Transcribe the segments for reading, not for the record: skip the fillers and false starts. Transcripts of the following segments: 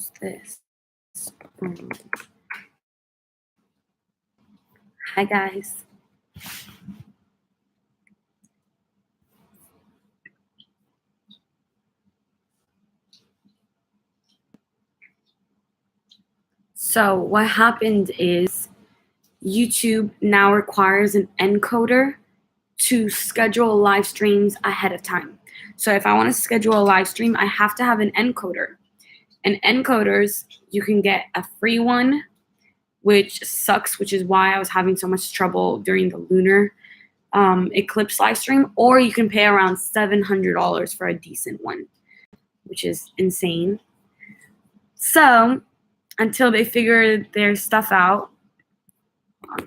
What's this? Hi, guys. So what happened is YouTube now requires an encoder to schedule live streams ahead of time. So if I want to schedule a live stream, I have to have an encoder. And encoders, you can get a free one, which sucks, which is why I was having so much trouble during the lunar eclipse live stream, or you can pay around $700 for a decent one, which is insane. So until they figure their stuff out, I'm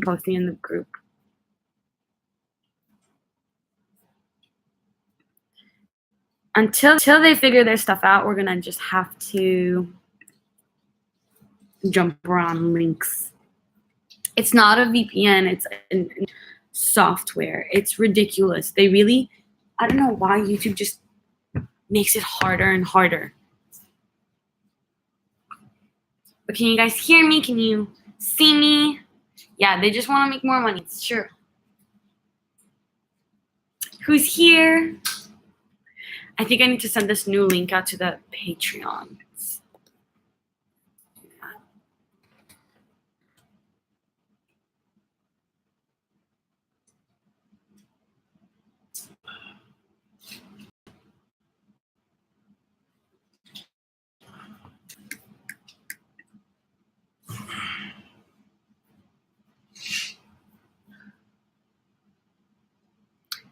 posting in the group. Until they figure their stuff out, we're gonna just have to jump around links. It's not a VPN, it's a software. It's ridiculous. They really, I don't know why YouTube just makes it harder and harder. But can you guys hear me? Can you see me? Yeah, they just want to make more money. It's true. Who's here? I think I need to send this new link out to the Patreons.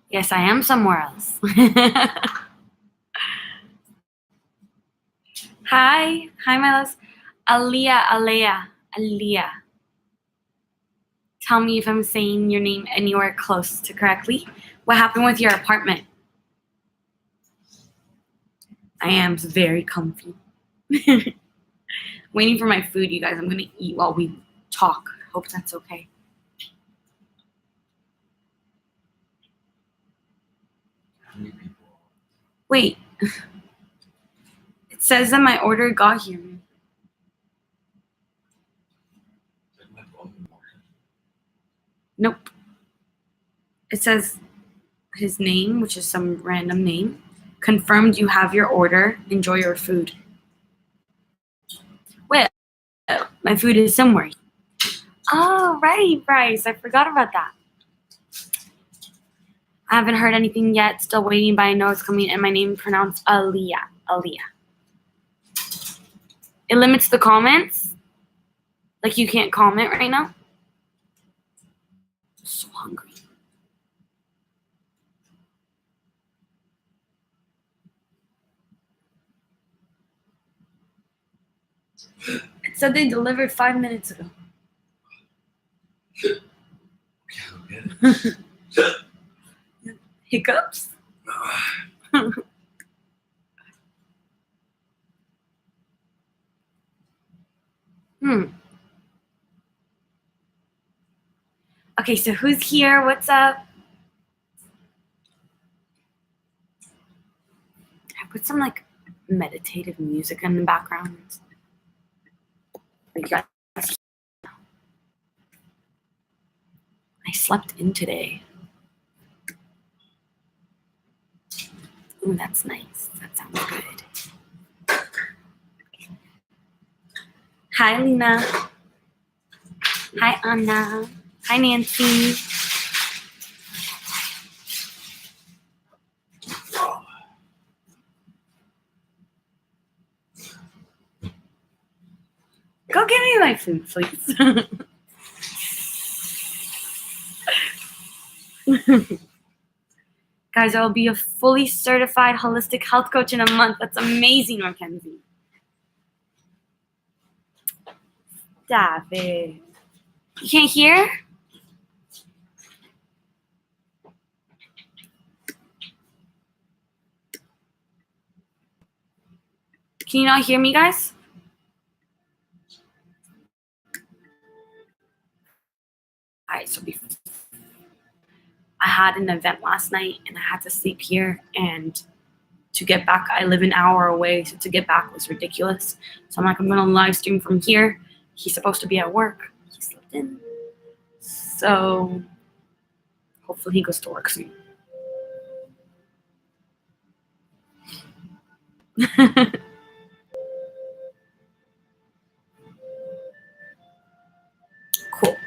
Yes, I am somewhere else. Hi, my loves. Aliyah. Tell me if I'm saying your name anywhere close to correctly. What happened with your apartment? I am very comfy. Waiting for my food, you guys. I'm gonna eat while we talk. Hope that's okay. Wait. It says that my order got here. Nope. It says his name, which is some random name. Confirmed you have your order. Enjoy your food. Well, my food is somewhere. Oh, right, Bryce. I forgot about that. I haven't heard anything yet. Still waiting, but I know it's coming. And my name pronounced Aliyah. It limits the comments. Like you can't comment right now. I'm so hungry. It said they delivered 5 minutes ago. Hiccups? Okay, so who's here? What's up? I put some like meditative music in the background. You guys, I slept in today. Ooh, that's nice. That sounds good. Hi, Lena. Hi, Anna. Hi, Nancy. Go get me my food, please. Guys, I'll be a fully certified holistic health coach in a month. That's amazing, Mackenzie. David. You can't hear? Can you not hear me, guys? All right, so I had an event last night and I had to sleep here, and to get back. I live an hour away, so to get back was ridiculous. So I'm like, I'm gonna live stream from here. He's supposed to be at work. He slept in. So hopefully he goes to work soon. Cool.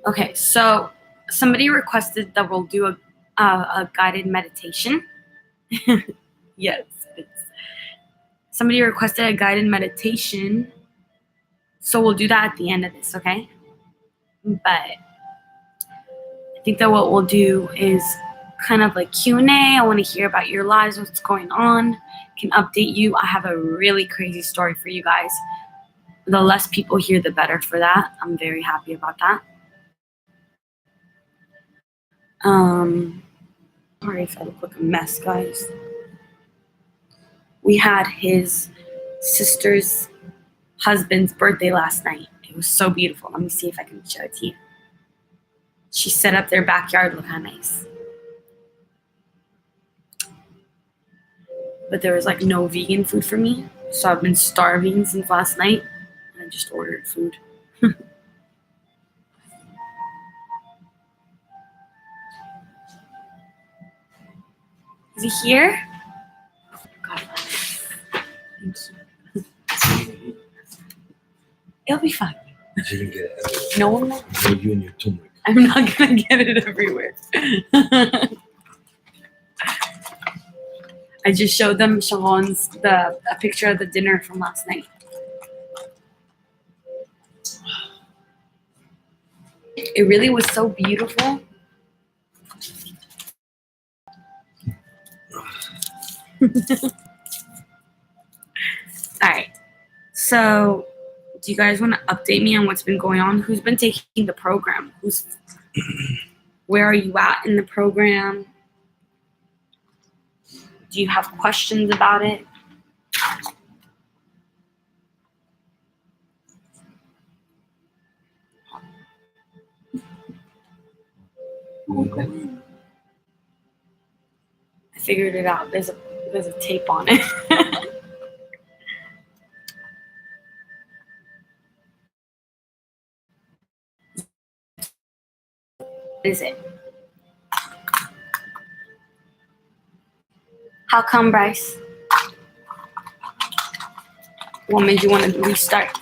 Okay, so somebody requested that we'll do a guided meditation. Yes, somebody requested a guided meditation, so we'll do that at the end of this, okay? But I think that what we'll do is kind of like Q&A. I want to hear about your lives, what's going on, can update you. I have a really crazy story for you guys. The less people hear, the better for that. I'm very happy about that. Sorry if I look like a mess, guys. We had his sister's husband's birthday last night. It was so beautiful. Let me see if I can show it to you. She set up their backyard. Look how nice. But there was like no vegan food for me, so I've been starving since last night. I just ordered food. Is he here? God, thank you. It'll be fine. You can get it everywhere. No one will. You and your turmeric. I'm not gonna get it everywhere. I just showed them Sharon's a picture of the dinner from last night. It really was so beautiful. All right. So, do you guys want to update me on what's been going on? Who's been taking the program? Where are you at in the program? Do you have questions about it? Okay. I figured it out. There's a tape on it. What is it? How come, Bryce? What made you want to restart?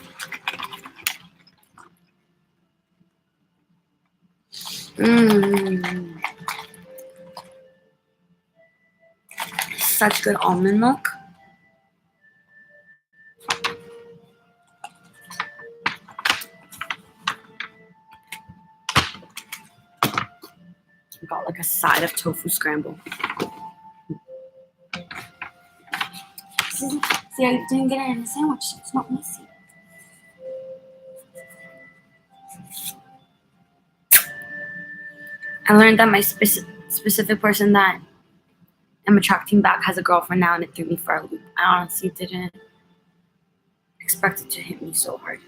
Such good almond milk. Got like a side of tofu scramble. See, I didn't get it in a sandwich. It's not messy. I learned that my specific person that I'm attracting back has a girlfriend now, and it threw me for a loop. I honestly didn't expect it to hit me so hard.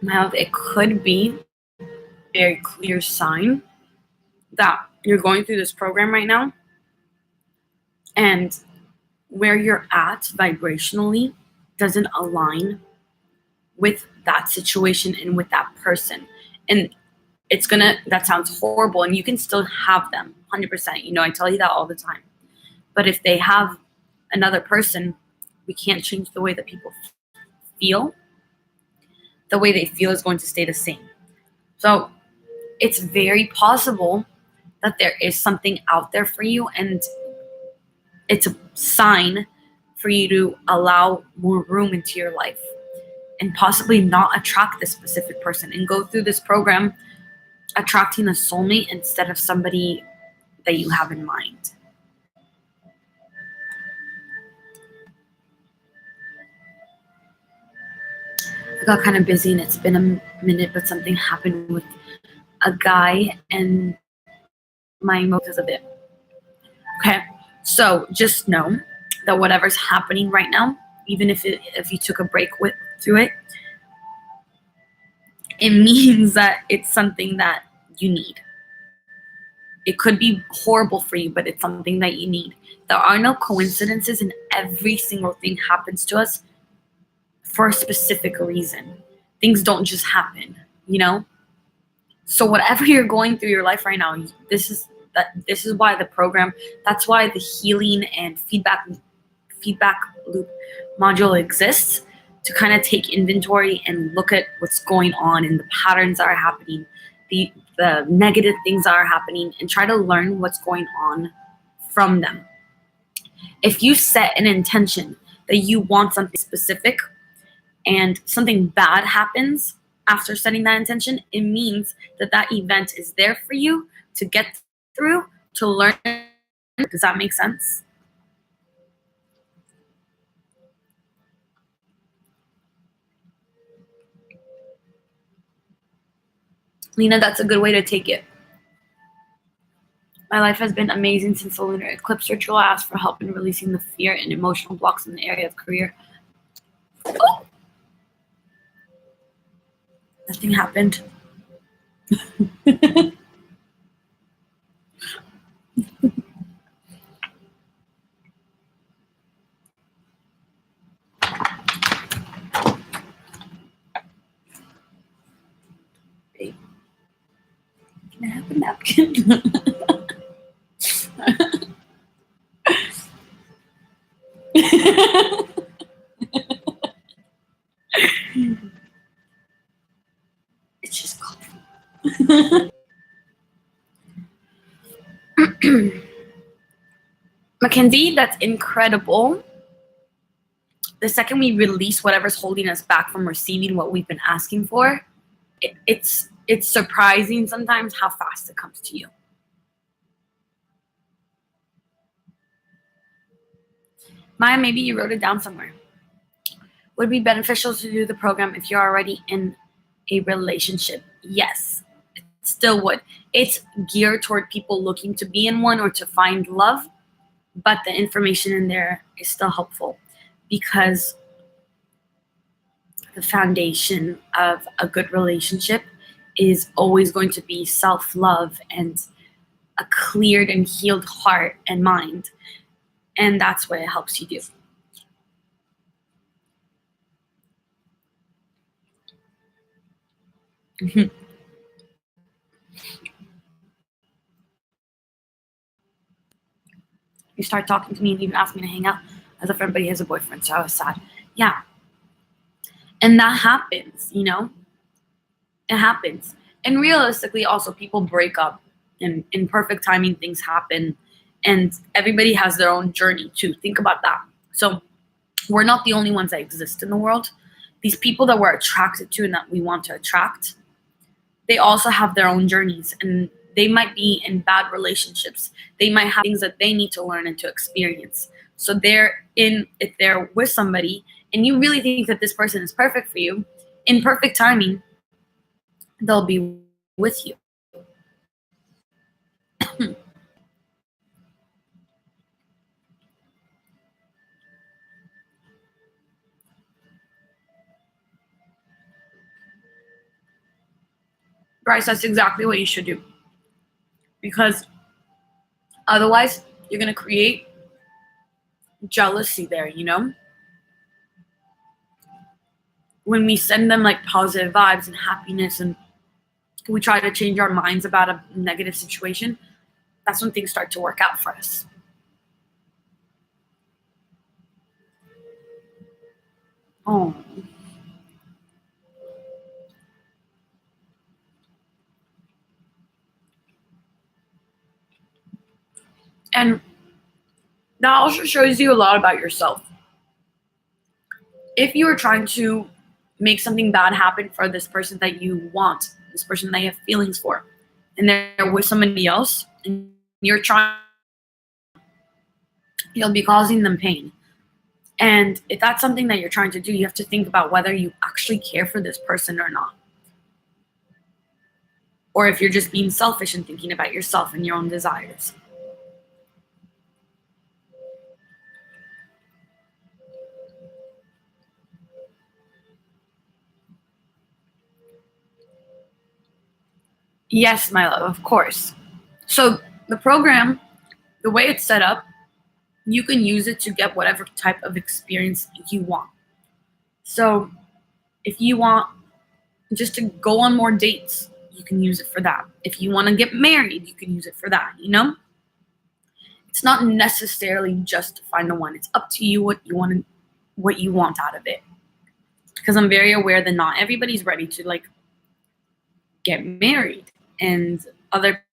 Now, it could be a very clear sign that you're going through this program right now, and where you're at vibrationally doesn't align with that situation and with that person. And that sounds horrible, and you can still have them 100%. You know, I tell you that all the time. But if they have another person, we can't change the way that people feel. The way they feel is going to stay the same. So it's very possible that there is something out there for you, and it's a sign for you to allow more room into your life and possibly not attract this specific person and go through this program attracting a soulmate instead of somebody that you have in mind. I got kind of busy and it's been a minute, but something happened with a guy and my emotions a bit. Okay, so just know that whatever's happening right now, even if you took a break through it, it means that it's something that you need. It could be horrible for you, but it's something that you need. There are no coincidences, and every single thing happens to us for a specific reason. Things don't just happen, you know? So whatever you're going through your life right now, this is why the program, that's why the healing and feedback loop module exists, to kind of take inventory and look at what's going on and the patterns that are happening, the negative things that are happening, and try to learn what's going on from them. If you set an intention that you want something specific and something bad happens after setting that intention, it means that that event is there for you to get through, to learn. Does that make sense? Lena, that's a good way to take it. My life has been amazing since the lunar eclipse ritual. I asked for help in releasing the fear and emotional blocks in the area of career. Oh! Nothing happened. Babe, can I have a napkin? It's just coffee. Mackenzie, that's incredible. The second we release whatever's holding us back from receiving what we've been asking for, it's surprising sometimes how fast it comes to you. Maya, maybe you wrote it down somewhere. Would it be beneficial to do the program if you're already in a relationship? Yes, it still would. It's geared toward people looking to be in one or to find love, but the information in there is still helpful because the foundation of a good relationship is always going to be self-love and a cleared and healed heart and mind. And that's what it helps you do. You start talking to me and even ask me to hang out as a friend, but he has a boyfriend, so I was sad. Yeah. And that happens, you know? It happens. And realistically, also, people break up, and in perfect timing, things happen. And everybody has their own journey, too. Think about that. So we're not the only ones that exist in the world. These people that we're attracted to and that we want to attract, they also have their own journeys, and they might be in bad relationships. They might have things that they need to learn and to experience. So if they're with somebody and you really think that this person is perfect for you, in perfect timing, they'll be with you. Bryce, that's exactly what you should do. Because otherwise, you're going to create jealousy there, you know? When we send them like positive vibes and happiness and we try to change our minds about a negative situation, that's when things start to work out for us. Oh. And that also shows you a lot about yourself. If you are trying to make something bad happen for this person that you want, this person that you have feelings for, and they're with somebody else, and you're trying, you'll be causing them pain. And if that's something that you're trying to do, you have to think about whether you actually care for this person or not. Or if you're just being selfish and thinking about yourself and your own desires. Yes, my love, of course. So The program, the way it's set up, you can use it to get whatever type of experience you want. So if you want just to go on more dates, you can use it for that. If you want to get married, you can use it for that, you know? It's not necessarily just to find the one. It's up to you what you want out of it. Because I'm very aware that not everybody's ready to like get married, and other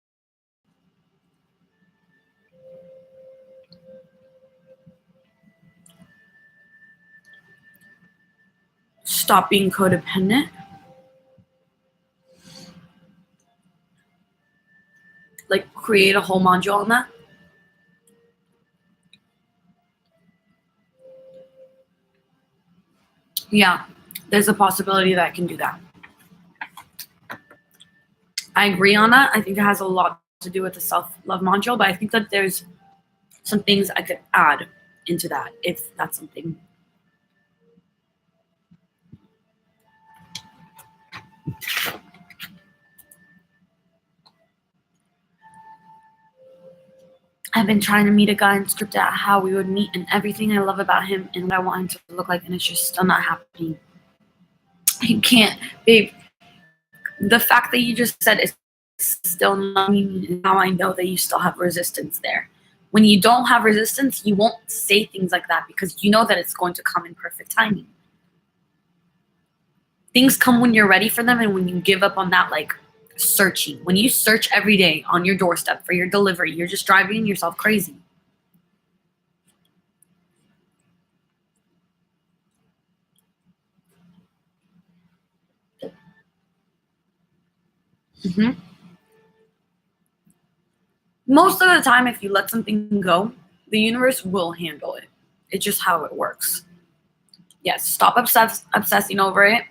stop being codependent. Like create a whole module on that. Yeah, there's a possibility that I can do that. I agree on that. I think it has a lot to do with the self-love module, but I think that there's some things I could add into that if that's something. I've been trying to meet a guy and script out how we would meet and everything I love about him and what I want him to look like, and it's just still not happening. You can't, babe. The fact that you just said is still not meaning. Now I know that you still have resistance there. When you don't have resistance, you won't say things like that because you know that it's going to come in perfect timing. Things come when you're ready for them, and when you give up on that, like searching. When you search every day on your doorstep for your delivery, you're just driving yourself crazy. Most of the time, if you let something go, the universe will handle it. It's just how it works. Yes, stop obsessing over it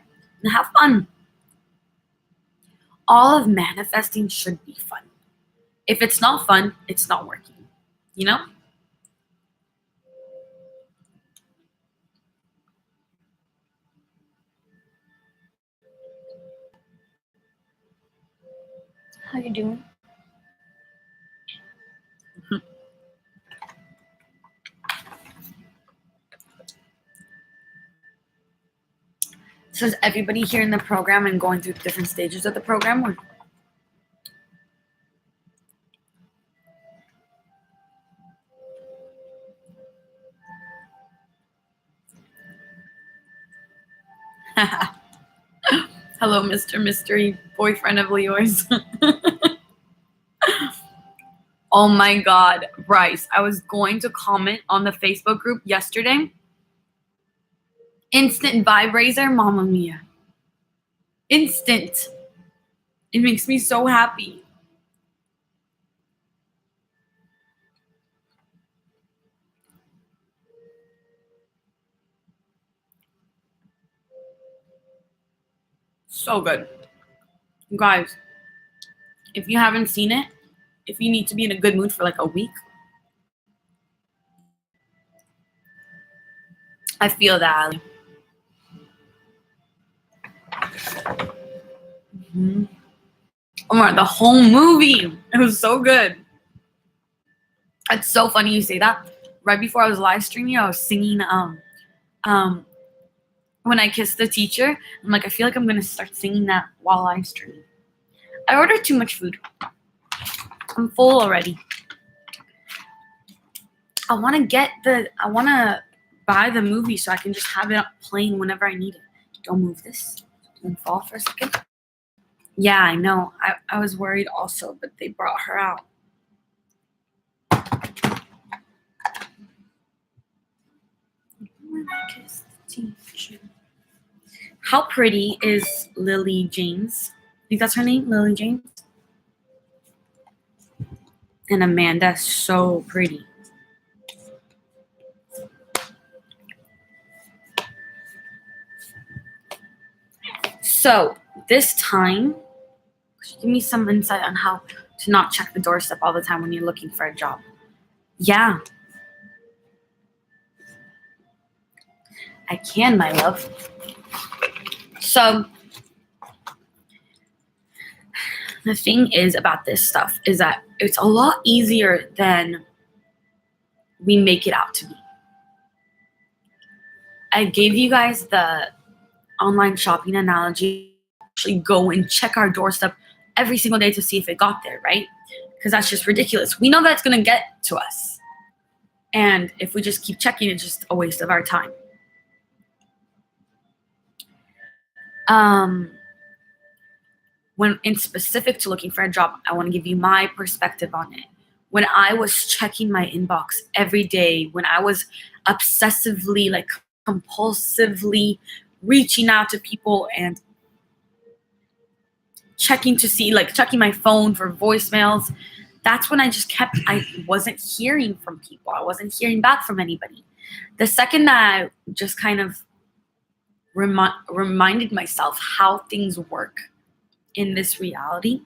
and have fun. All of manifesting should be fun. If it's not fun, it's not working. You know? How you doing? So is everybody here in the program and going through different stages of the program? Or? Hello, Mr. Mystery Boyfriend of Leo's. Oh my God, Bryce. I was going to comment on the Facebook group yesterday. Instant vibrator, Mamma Mia. Instant. It makes me so happy. So good. Guys, if you haven't seen it, if you need to be in a good mood for like a week, I feel that. Mm-hmm. Oh my, the whole movie. It was so good. It's so funny you say that. Right before I was live streaming, I was singing When I Kissed the Teacher. I'm like, I feel like I'm gonna start singing that while live streaming. I ordered too much food. I'm full already. I wanna buy the movie so I can just have it playing whenever I need it. Don't move this. Don't fall for a second. Yeah, I know. I was worried also, but they brought her out. When I Kissed the Teacher. How pretty is Lily James? I think that's her name, Lily James. And Amanda's so pretty. So this time, give me some insight on how to not check the doorstep all the time when you're looking for a job. Yeah. I can, my love. So the thing is about this stuff is that it's a lot easier than we make it out to be. I gave you guys the online shopping analogy. Actually go and check our doorstep every single day to see if it got there, right? Because that's just ridiculous. We know that it's going to get to us. And if we just keep checking, it's just a waste of our time. When in specific to looking for a job, I want to give you my perspective on it. When I was checking my inbox every day, when I was obsessively, like compulsively reaching out to people and checking my phone for voicemails, that's when I wasn't hearing from people. I wasn't hearing back from anybody. The second that I just kind of reminded myself how things work in this reality,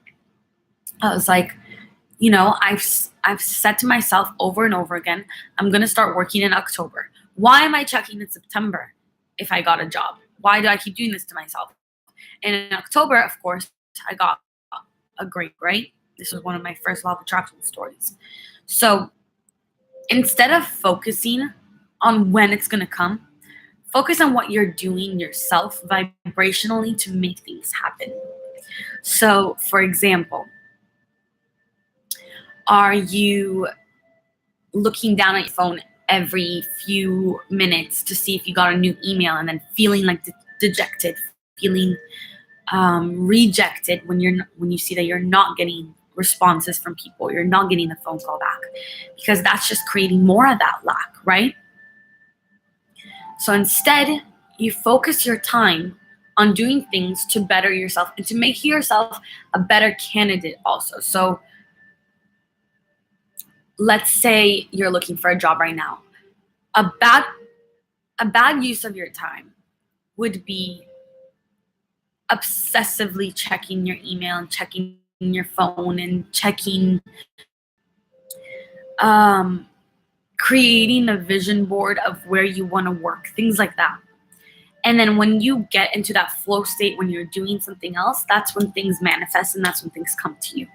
I was like, I've said to myself over and over again, I'm going to start working in October. Why am I checking in September if I got a job? Why do I keep doing this to myself? And in October, of course, I got a great grade. This was one of my first law of attraction stories. So instead of focusing on when it's going to come, focus on what you're doing yourself vibrationally to make things happen. So, for example, are you looking down at your phone every few minutes to see if you got a new email and then feeling like dejected, feeling rejected when you see that you're not getting responses from people, you're not getting a phone call back, because that's just creating more of that lack, right? So instead, you focus your time on doing things to better yourself and to make yourself a better candidate also. So let's say you're looking for a job right now. A bad use of your time would be obsessively checking your email and checking your phone and creating a vision board of where you want to work, things like that. And then when you get into that flow state, when you're doing something else, that's when things manifest and that's when things come to you.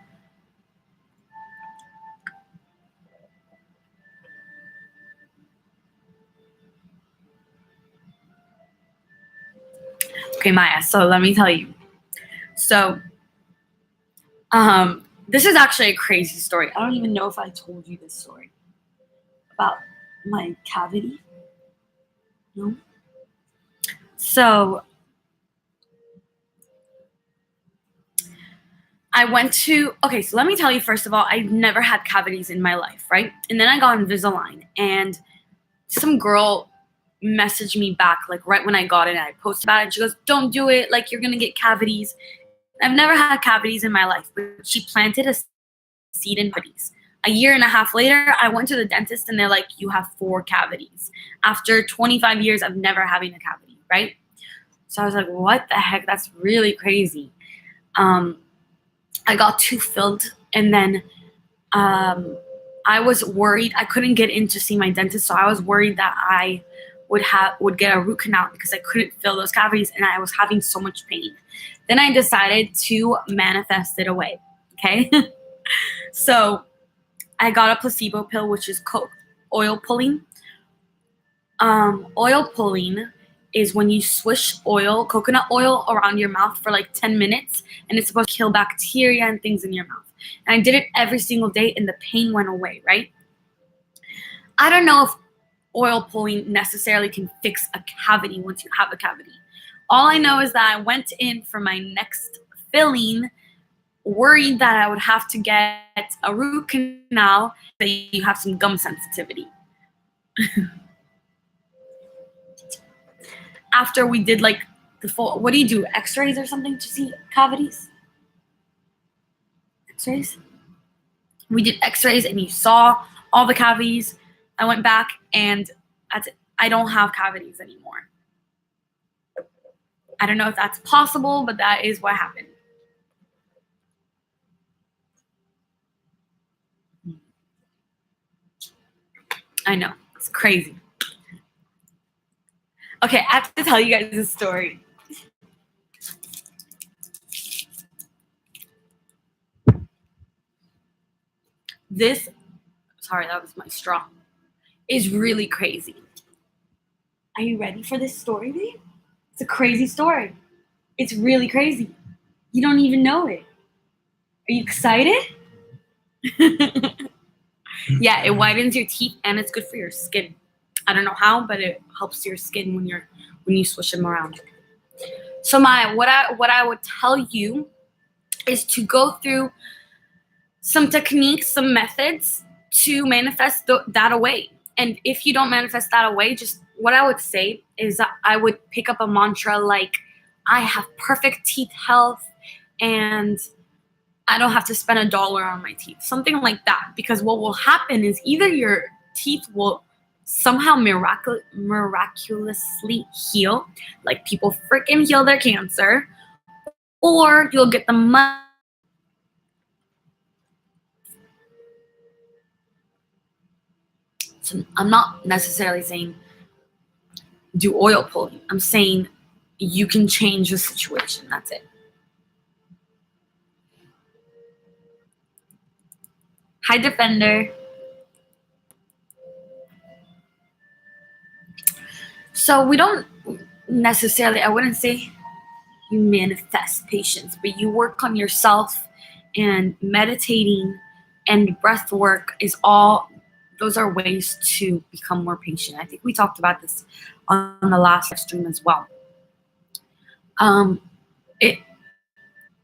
Okay, Maya, so let me tell you. So, this is actually a crazy story. I don't even know if I told you this story about my cavity. No? So, so let me tell you, first of all, I've never had cavities in my life, right? And then I got Invisalign, and some girl messaged me back, like right when I got it, and I posted about it, and she goes, don't do it, like you're gonna get cavities. I've never had cavities in my life, but she planted a seed in cavities. A year and a half later, I went to the dentist, and they're like, you have 4 cavities. After 25 years of never having a cavity, right? So I was like, what the heck? That's really crazy. I got 2 filled, and then I was worried. I couldn't get in to see my dentist, so I was worried that I would get a root canal because I couldn't fill those cavities, and I was having so much pain. Then I decided to manifest it away. Okay, so I got a placebo pill, which is oil pulling. Oil pulling is when you swish coconut oil around your mouth for like 10 minutes, and it's supposed to kill bacteria and things in your mouth. And I did it every single day, and the pain went away, right? I don't know if oil pulling necessarily can fix a cavity once you have a cavity. All I know is that I went in for my next filling, worried that I would have to get a root canal, that you have some gum sensitivity. After we did like the full, what do you do, x-rays or something to see cavities? X-rays? We did x-rays and you saw all the cavities. I went back and I don't have cavities anymore. I don't know if that's possible, but that is what happened. I know, it's crazy. Okay, I have to tell you guys this story. This, sorry, that was my straw, is really crazy. Are you ready for this story, babe? It's a crazy story. It's really crazy. You don't even know it. Are you excited? Yeah, it whitens your teeth and it's good for your skin. I don't know how, but it helps your skin when you swish them around. So what I would tell you is to go through some techniques, some methods to manifest that away. And if you don't manifest that away, just what I would say is that I would pick up a mantra like, I have perfect teeth health and I don't have to spend $1 on my teeth. Something like that. Because what will happen is either your teeth will somehow miraculously heal, like people freaking heal their cancer, or you'll get the money. So I'm not necessarily saying do oil pulling. I'm saying you can change the situation. That's it. Hi, Defender. So we don't necessarily, I wouldn't say you manifest patience, but you work on yourself, and meditating and breath work is all, those are ways to become more patient. I think we talked about this on the last stream as well. It,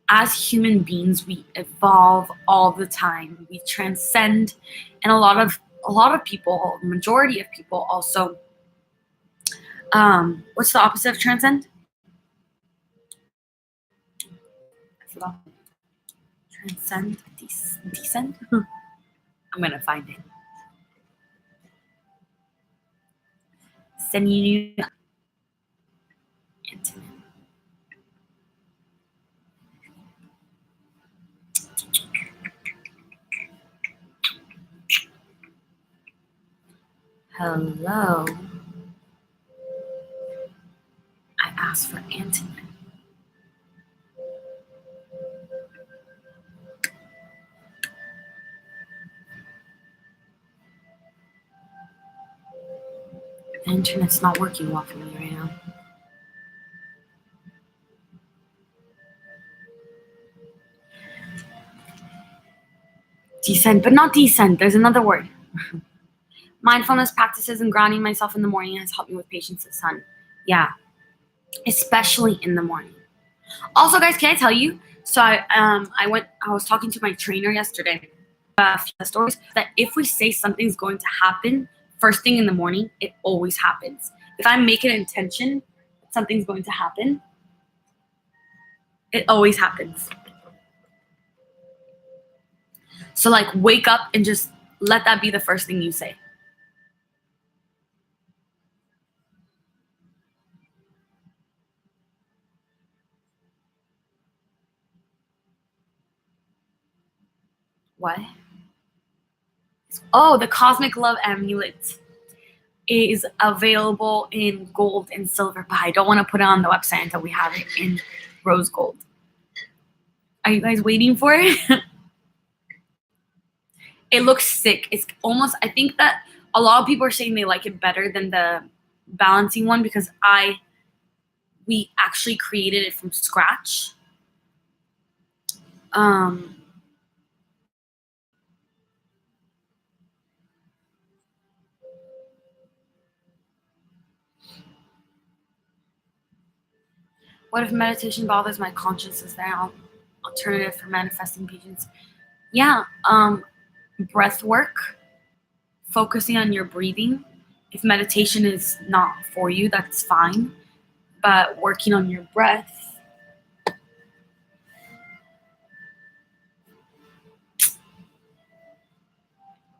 as human beings, we evolve all the time. We transcend, and a lot of people, majority of people also, what's the opposite of transcend? I forgot. Transcend, descend? I'm gonna find it. Send you Antonym. Hello. I asked for antonym. The internet's not working well for me right now. Descend, but not descend. There's another word. Mindfulness practices and grounding myself in the morning has helped me with patience and sun. Yeah, especially in the morning. Also, guys, can I tell you? So I was talking to my trainer yesterday. Stories that if we say something's going to happen first thing in the morning, it always happens. If I make an intention that something's going to happen, it always happens. So like wake up and just let that be the first thing you say. What? Oh, the Cosmic Love Amulet is available in gold and silver, but I don't want to put it on the website until we have it in rose gold. Are you guys waiting for it? It looks sick. It's almost, I think that a lot of people are saying they like it better than the balancing one because we actually created it from scratch. What if meditation bothers my conscience? Is there an alternative for manifesting patience? Yeah, breath work, focusing on your breathing. If meditation is not for you, that's fine. But working on your breath.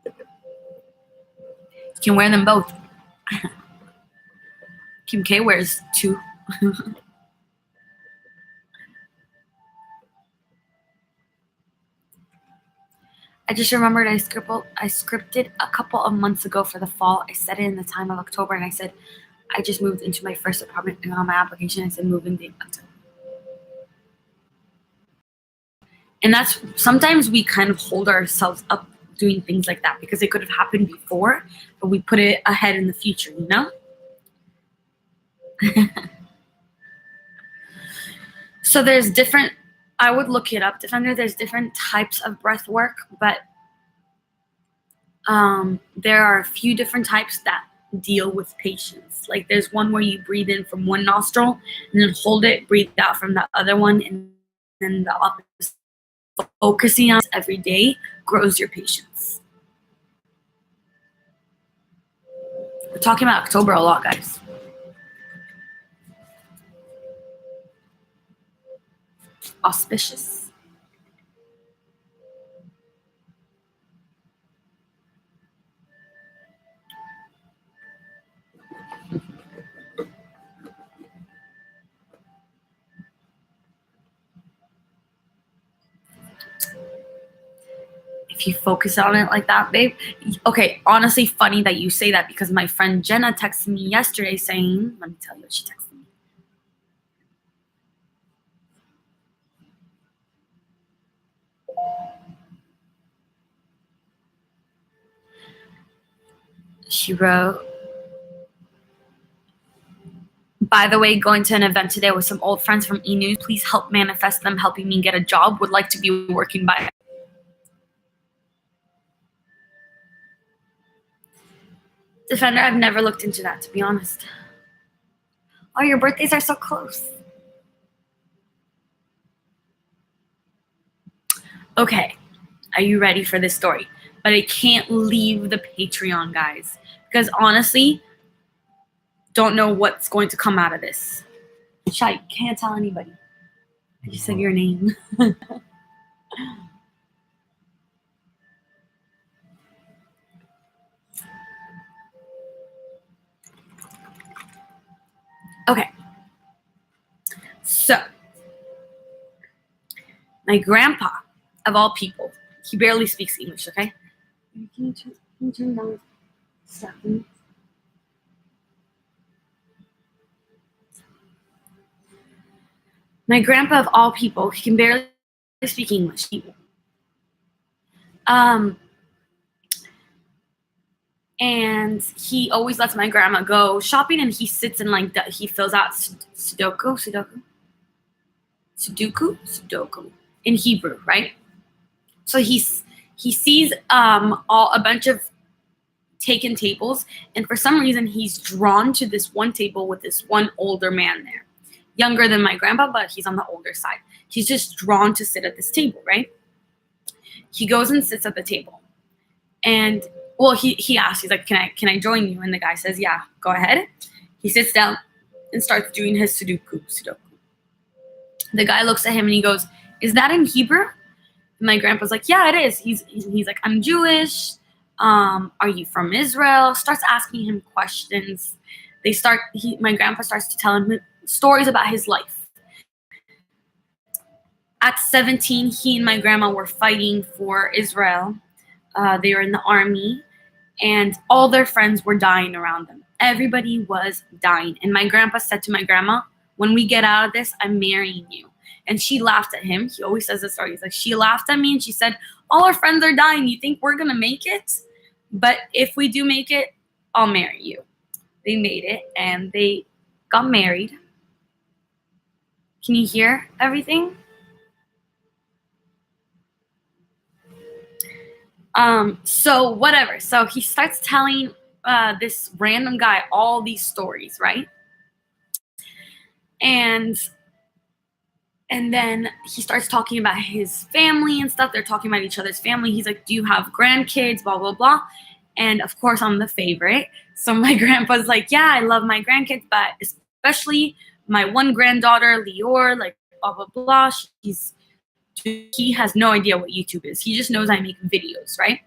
You can wear them both. Kim K wears two. I just remembered I scripted a couple of months ago for the fall. I said it in the time of October, and I said I just moved into my first apartment, and on my application I said moving date October. And that's sometimes we kind of hold ourselves up doing things like that because it could have happened before, but we put it ahead in the future, you know? So there's different, I would look it up, Defender. There's different types of breath work, but there are a few different types that deal with patience. Like there's one where you breathe in from one nostril and then hold it, breathe out from the other one, and then the opposite. Focusing on every day grows your patience. We're talking about October a lot, guys. Auspicious. If you focus on it like that, babe. Okay, honestly, funny that you say that because my friend Jenna texted me yesterday saying, let me tell you what she texted me. She wrote, by the way, going to an event today with some old friends from E-News. Please help manifest them helping me get a job. Would like to be working by. Defender, I've never looked into that, to be honest. Oh, your birthdays are so close. Okay, are you ready for this story? But I can't leave the Patreon, guys, because honestly, don't know what's going to come out of this. Shy, can't tell anybody. You said your name. Okay. So, my grandpa, of all people, he barely speaks English, okay? Can you turn down stuff? My grandpa, of all people, he can barely speak English. And he always lets my grandma go shopping, and he sits and like he fills out Sudoku in Hebrew, right? So he sees a bunch of taken tables, and for some reason he's drawn to this one table with this one older man there, younger than my grandpa, but he's on the older side. He's just drawn to sit at this table, right? He goes and sits at the table, and well, he asks, he's like, can I join you? And the guy says, yeah, go ahead. He sits down and starts doing his Sudoku. The guy looks at him and he goes, is that in Hebrew? And my grandpa's like, yeah, it is. He's like, I'm Jewish. Are you from Israel? Starts asking him questions. My grandpa starts to tell him stories about his life. At 17, he and my grandma were fighting for Israel. They were in the army, and all their friends were dying around them. Everybody was dying. And my grandpa said to my grandma, when we get out of this, I'm marrying you. And she laughed at him. He always says this story. He's like, she laughed at me and she said, all our friends are dying. You think we're going to make it? But if we do make it, I'll marry you. They made it and they got married. Can you hear everything? So whatever. So he starts telling this random guy all these stories, right? And then he starts talking about his family and stuff. They're talking about each other's family. He's like, do you have grandkids? Blah, blah, blah. And of course, I'm the favorite. So my grandpa's like, yeah, I love my grandkids, but especially my one granddaughter, Lior, like, blah, blah, blah. He has no idea what YouTube is. He just knows I make videos, right?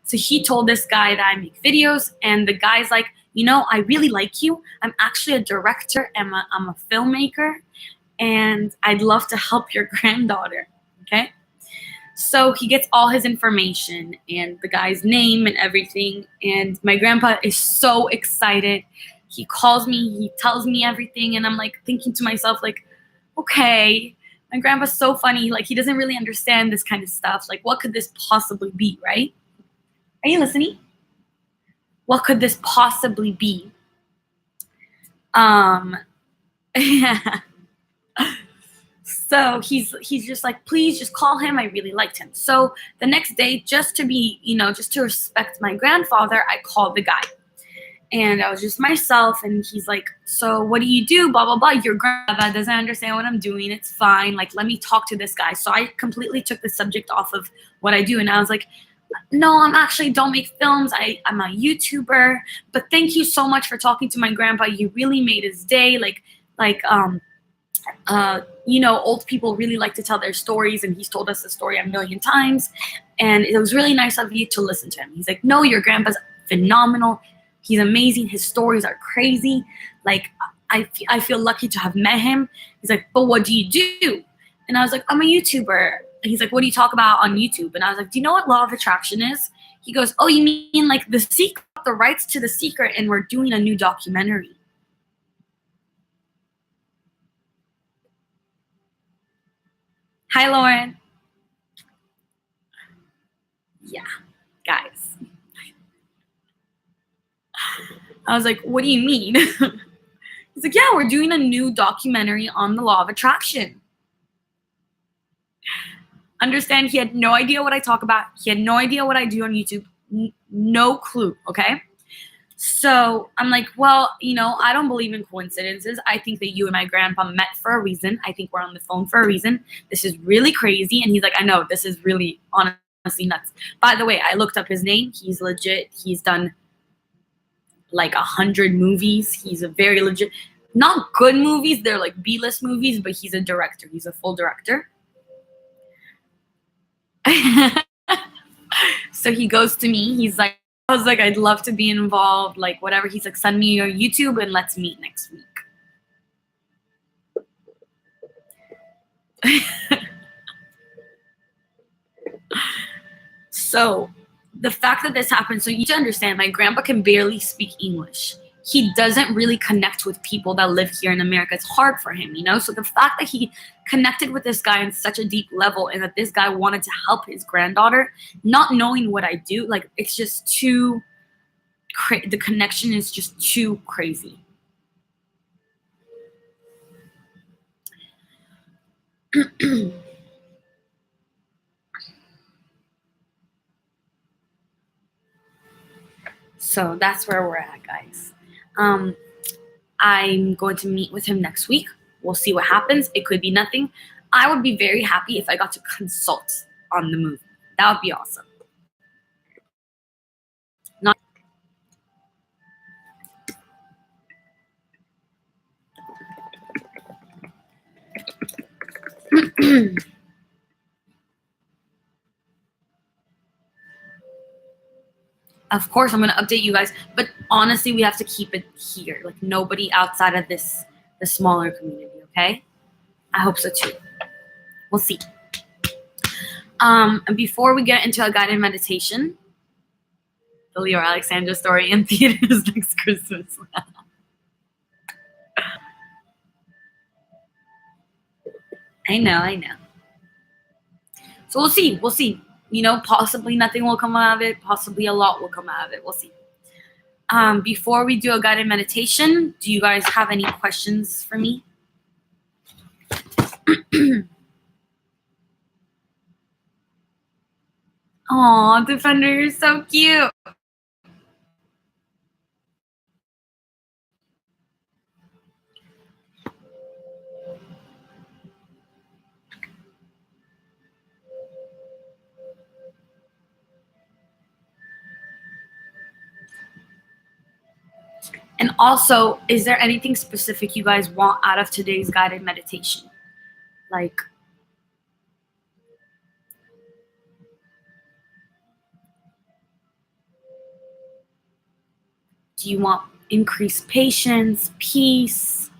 So he told this guy that I make videos, and the guy's like, you know, I really like you. I'm actually a director, and I'm a filmmaker, and I'd love to help your granddaughter, okay? So he gets all his information and the guy's name and everything, and my grandpa is so excited. He calls me, he tells me everything, and I'm like thinking to myself, like, okay, my grandpa's so funny. Like, he doesn't really understand this kind of stuff. Like, what could this possibly be, right? Are you listening? What could this possibly be? Yeah. So he's just like, please just call him. I really liked him. So the next day, just to be, just to respect my grandfather, I called the guy. And I was just myself, and he's like, so what do you do? Blah, blah, blah. Your grandpa doesn't understand what I'm doing. It's fine. Like, let me talk to this guy. So I completely took the subject off of what I do. And I was like, no, I'm actually don't make films. I'm a YouTuber. But thank you so much for talking to my grandpa. You really made his day. Old people really like to tell their stories, and he's told us the story a million times. And it was really nice of you to listen to him. He's like, no, your grandpa's phenomenal. He's amazing. His stories are crazy. Like, I feel lucky to have met him. He's like, but what do you do? And I was like, I'm a YouTuber. And he's like, what do you talk about on YouTube? And I was like, do you know what law of attraction is? He goes, oh, you mean like the secret, the rights to the secret, and we're doing a new documentary. Hi, Lauren. Yeah, guys. I was like, what do you mean? He's like, yeah, we're doing a new documentary on the law of attraction. Understand, he had no idea what I talk about. He had no idea what I do on YouTube. No clue, okay? So I'm like, well, I don't believe in coincidences. I think that you and my grandpa met for a reason. I think we're on the phone for a reason. This is really crazy. And he's like, I know, this is really honestly nuts. By the way, I looked up his name. He's legit. He's done like 100 movies. He's a very legit, not good movies. They're like B-list movies, but he's a director. He's a full director. So he goes to me. He's like, I was like, I'd love to be involved, like whatever. He's like, send me your YouTube and let's meet next week. So the fact that this happened, so you need to understand, my grandpa can barely speak English. He doesn't really connect with people that live here in America. It's hard for him, So the fact that he connected with this guy on such a deep level, and that this guy wanted to help his granddaughter, not knowing what I do, like, it's just too the connection is just too crazy. So that's where we're at, guys. I'm going to meet with him next week. We'll see what happens. It could be nothing. I would be very happy if I got to consult on the movie. That would be awesome. Not Of course, I'm going to update you guys. But honestly, we have to keep it here. Like, nobody outside of the smaller community, okay? I hope so too. We'll see. And before we get into a guided meditation, the Leo Alexandra story in theaters next Christmas. I know. So we'll see. Possibly nothing will come out of it. Possibly a lot will come out of it. We'll see. Before we do a guided meditation, do you guys have any questions for me? Aw, Defender, you're so cute. And also, is there anything specific you guys want out of today's guided meditation? Like, do you want increased patience, peace?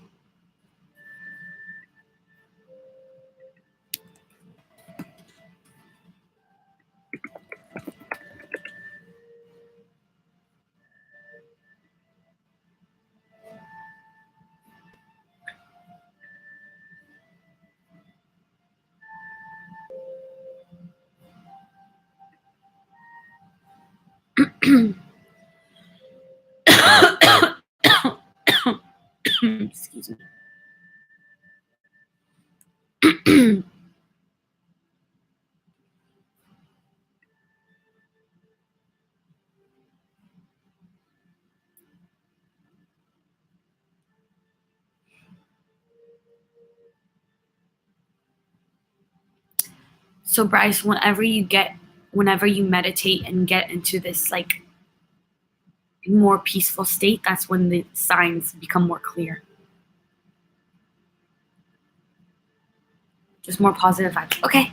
Excuse me. So Bryce, whenever you meditate and get into this like more peaceful state, that's when the signs become more clear. Just more positive vibes. Okay.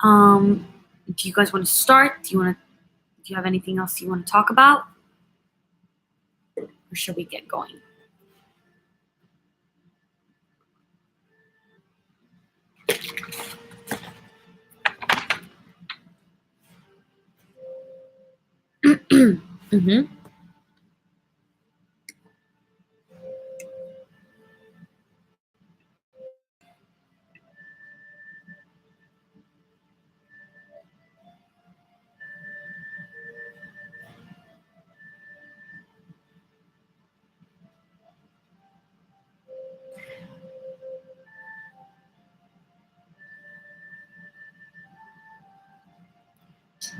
Do you guys want to start? Do you have anything else you want to talk about? Or should we get going? Mm-hmm.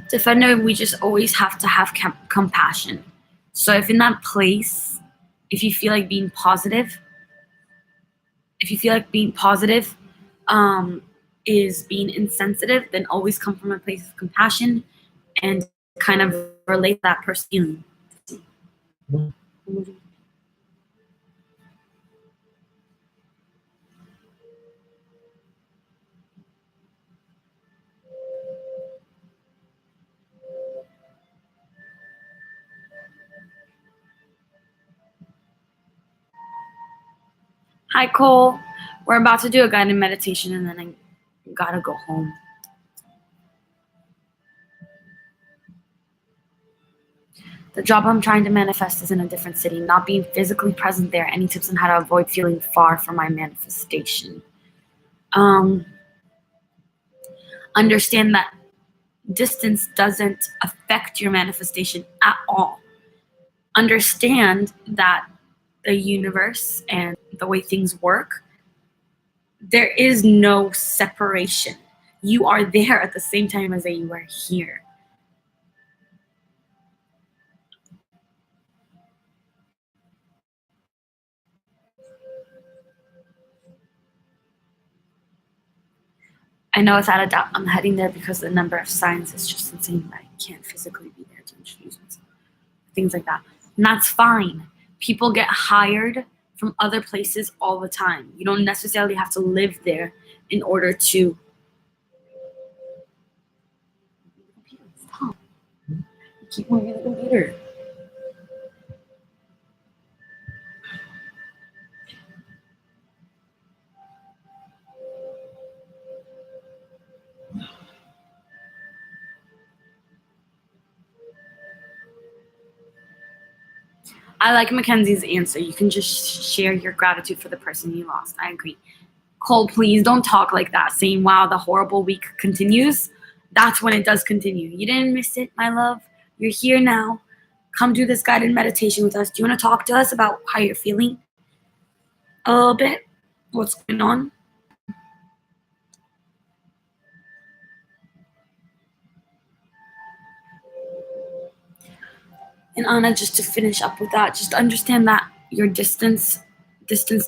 Defender, we just always have to have compassion. So if in that place, if you feel like being positive, is being insensitive, then always come from a place of compassion and kind of relate that person feeling. Hi, Cole. We're about to do a guided meditation and then I gotta go home. The job I'm trying to manifest is in a different city. Not being physically present there. Any tips on how to avoid feeling far from my manifestation? Understand that distance doesn't affect your manifestation at all. Understand that the universe and the way things work, there is no separation. You are there at the same time as you are here. I know without a doubt I'm heading there because the number of signs is just insane that I can't physically be there to introduce myself. Things like that. And that's fine. People get hired from other places all the time. You don't necessarily have to live there in order to. Stop. You keep moving the computer. I like Mackenzie's answer. You can just share your gratitude for the person you lost. I agree. Cole, please don't talk like that, saying, wow, the horrible week continues. That's when it does continue. You didn't miss it, my love. You're here now. Come do this guided meditation with us. Do you want to talk to us about how you're feeling? A little bit? What's going on? And Anna, just to finish up with that, just understand that your distance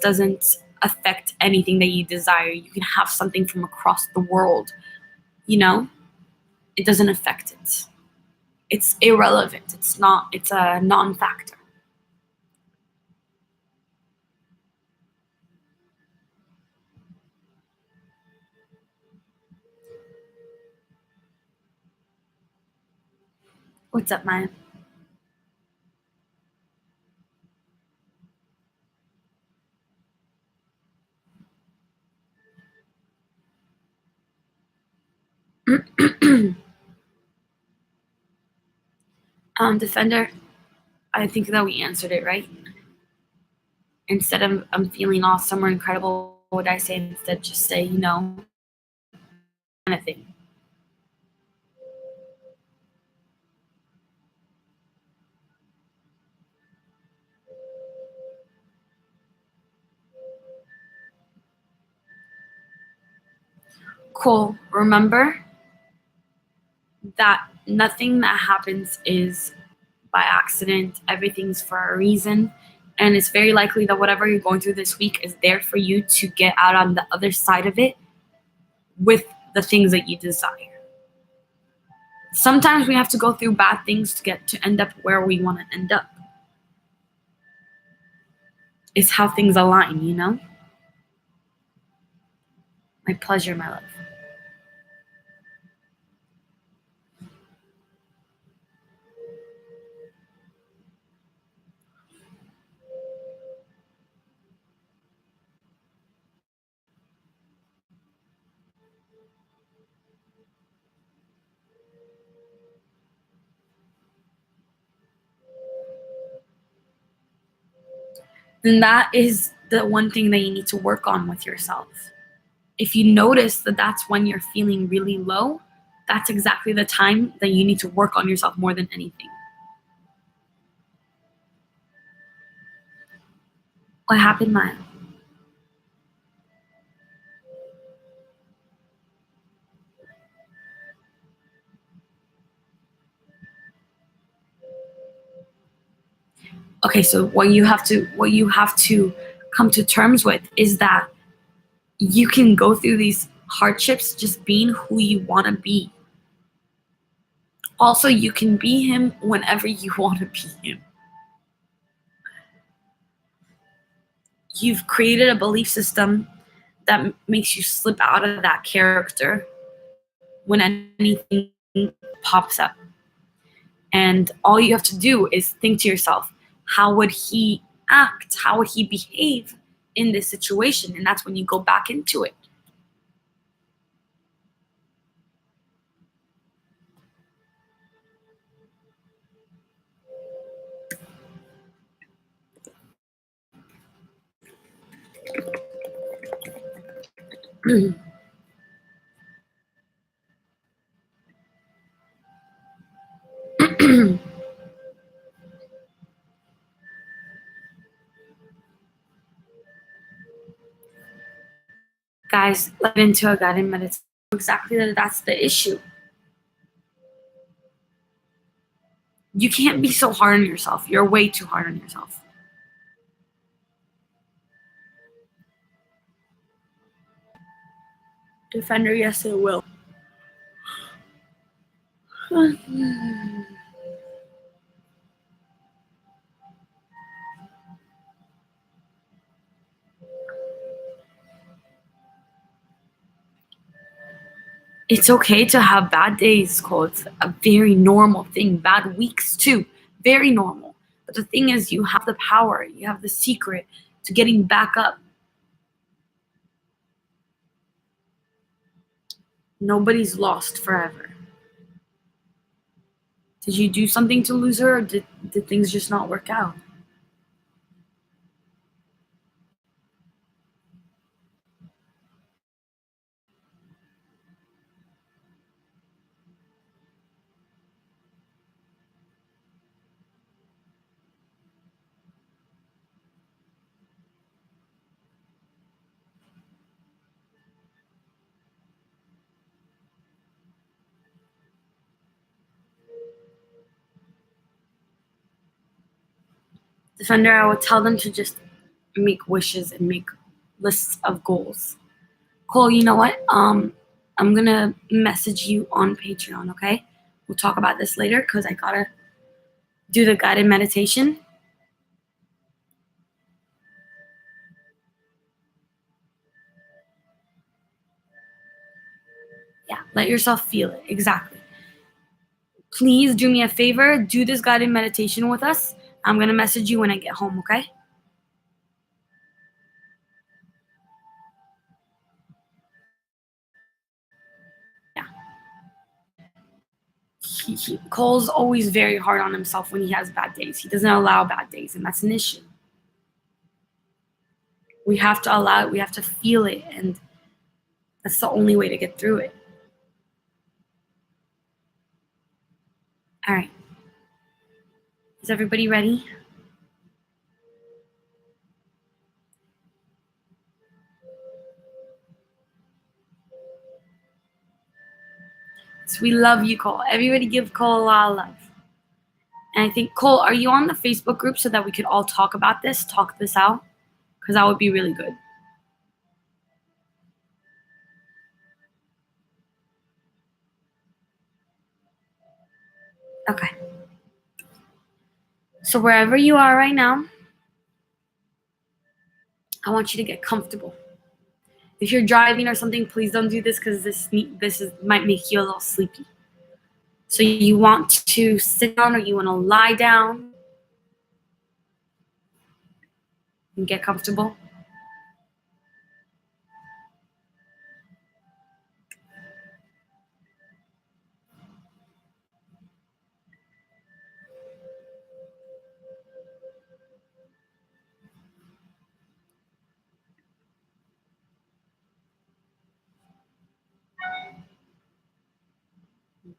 doesn't affect anything that you desire. You can have something from across the world, you know? It doesn't affect it. It's irrelevant. It's a non-factor. What's up, man? Defender, I think that we answered it, right? Instead of I'm feeling awesome or incredible, what would I say instead? Just say, kind of thing. Cole, remember that nothing that happens is by accident. Everything's for a reason. And it's very likely that whatever you're going through this week is there for you to get out on the other side of it with the things that you desire. Sometimes we have to go through bad things to end up where we want to end up. It's how things align, you know? My pleasure, my love. And that is the one thing that you need to work on with yourself. If you notice that that's when you're feeling really low, that's exactly the time that you need to work on yourself more than anything. What happened, Maya? Okay, so what you have to come to terms with is that you can go through these hardships just being who you want to be. Also, you can be him whenever you want to be him. You've created a belief system that makes you slip out of that character when anything pops up. And all you have to do is think to yourself, how would he act? How would he behave in this situation? And that's when you go back into it. Guys, let into a guided meditation. Exactly that's the issue. You can't be so hard on yourself. You're way too hard on yourself. Defender, yes, it will. It's okay to have bad days, Cole. It's a very normal thing. Bad weeks, too. Very normal. But the thing is, you have the power, you have the secret to getting back up. Nobody's lost forever. Did you do something to lose her, or did things just not work out? Defender, I would tell them to just make wishes and make lists of goals. Cole, you know what? I'm gonna message you on Patreon, okay? We'll talk about this later because I gotta do the guided meditation. Yeah, let yourself feel it. Exactly. Please do me a favor, do this guided meditation with us. I'm gonna message you when I get home, okay? Yeah. Cole's always very hard on himself when he has bad days. He doesn't allow bad days, and that's an issue. We have to allow it, we have to feel it, and that's the only way to get through it. All right. Is everybody ready? We love you, Cole. Everybody give Cole a lot of love. And I think, Cole, are you on the Facebook group so that we could all talk about this, talk this out? Because that would be really good. Okay. So wherever you are right now, I want you to get comfortable. If you're driving or something, please don't do this because this might make you a little sleepy. So you want to sit down or you want to lie down and get comfortable.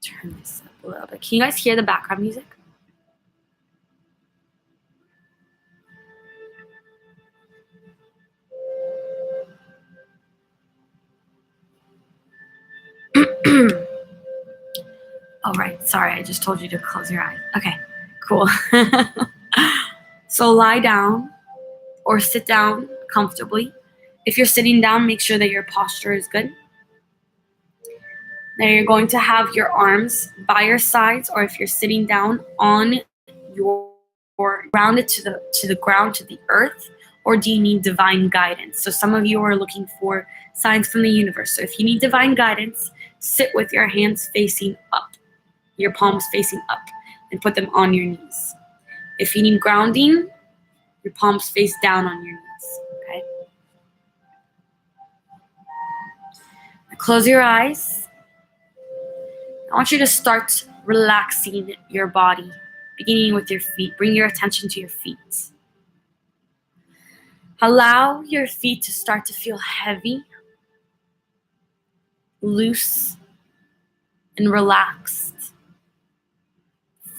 Turn this up a little bit. Can you guys hear the background music? All right. Sorry, I just told you to close your eyes. Okay, cool. So lie down or sit down comfortably. If you're sitting down, make sure that your posture is good. Now you're going to have your arms by your sides, or if you're sitting down on your grounded to the ground, to the earth, or do you need divine guidance? So some of you are looking for signs from the universe. So if you need divine guidance, sit with your hands facing up, your palms facing up, and put them on your knees. If you need grounding, your palms face down on your knees. Okay. Now close your eyes. I want you to start relaxing your body, beginning with your feet. Bring your attention to your feet. Allow your feet to start to feel heavy, loose, and relaxed.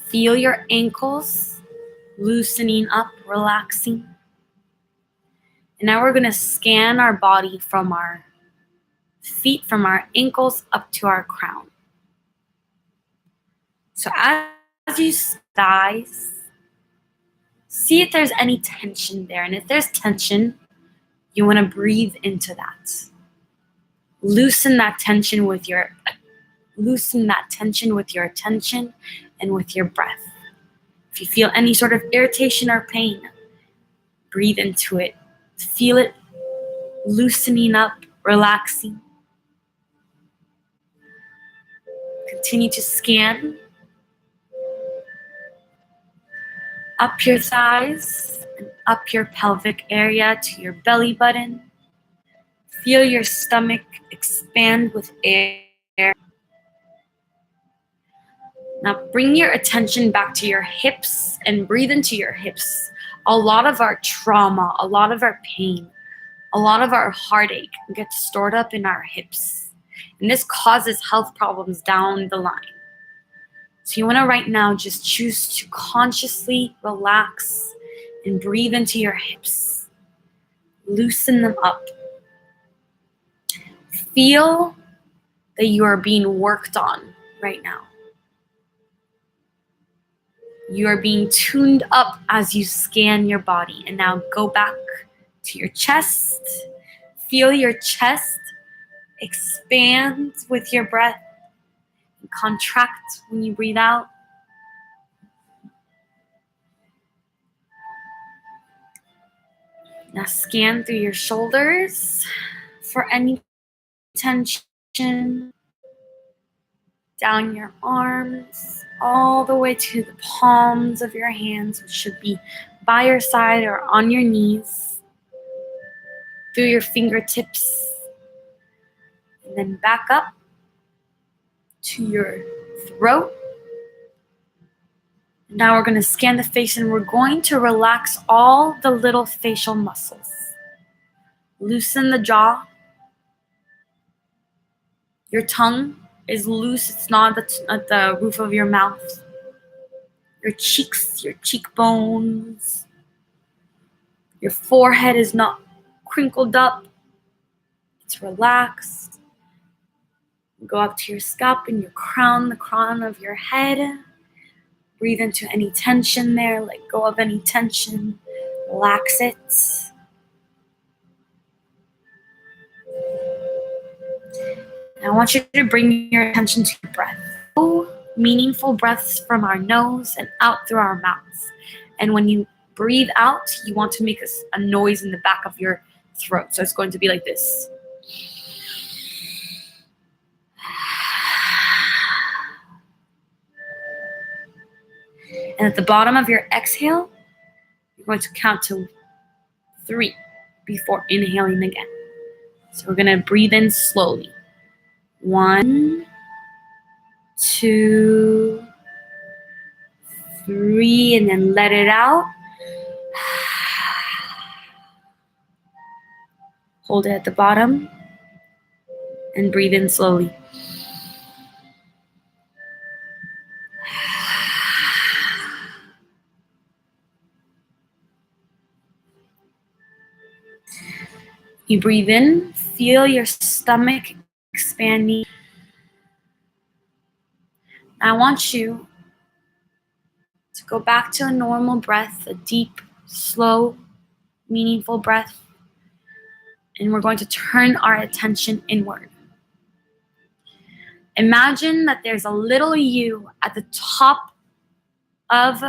Feel your ankles loosening up, relaxing. And now we're going to scan our body from our feet, from our ankles up to our crown. So as you thighs, see if there's any tension there. And if there's tension, you want to breathe into that. Loosen that tension with your attention and with your breath. If you feel any sort of irritation or pain, breathe into it. Feel it loosening up, relaxing. Continue to scan up your thighs and up your pelvic area to your belly button. Feel your stomach expand with air. Now bring your attention back to your hips and breathe into your hips. A lot of our trauma, a lot of our pain, a lot of our heartache gets stored up in our hips. And this causes health problems down the line. So you want to right now just choose to consciously relax and breathe into your hips. Loosen them up. Feel that you are being worked on right now. You are being tuned up as you scan your body. And now go back to your chest. Feel your chest expand with your breath and contract when you breathe out. Now scan through your shoulders for any tension, down your arms, all the way to the palms of your hands, which should be by your side or on your knees, through your fingertips, and then back up to your throat. Now we're going to scan the face and we're going to relax all the little facial muscles. Loosen the jaw. Your tongue is loose. It's not at the roof of your mouth. Your cheeks, your cheekbones. Your forehead is not crinkled up. It's relaxed. Go up to your scalp and your crown, the crown of your head. Breathe into any tension there. Let go of any tension. Relax it. And I want you to bring your attention to your breath. Meaningful breaths from our nose and out through our mouths. And when you breathe out, you want to make a noise in the back of your throat. So it's going to be like this. And at the bottom of your exhale, you're going to count to 3 before inhaling again. So we're going to breathe in slowly. 1, 2, 3, and then let it out. Hold it at the bottom and breathe in slowly. You breathe in, feel your stomach expanding. I want you to go back to a normal breath, a deep, slow, meaningful breath. And we're going to turn our attention inward. Imagine that there's a little you at the top of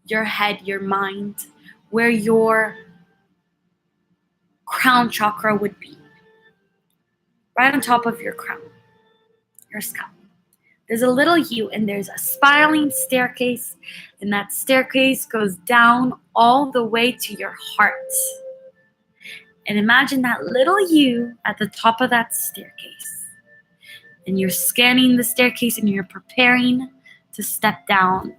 your head, your mind, where your crown chakra would be. Right on top of your crown, your scalp. There's a little you and there's a spiraling staircase, and that staircase goes down all the way to your heart. And imagine that little you at the top of that staircase. And you're scanning the staircase and you're preparing to step down.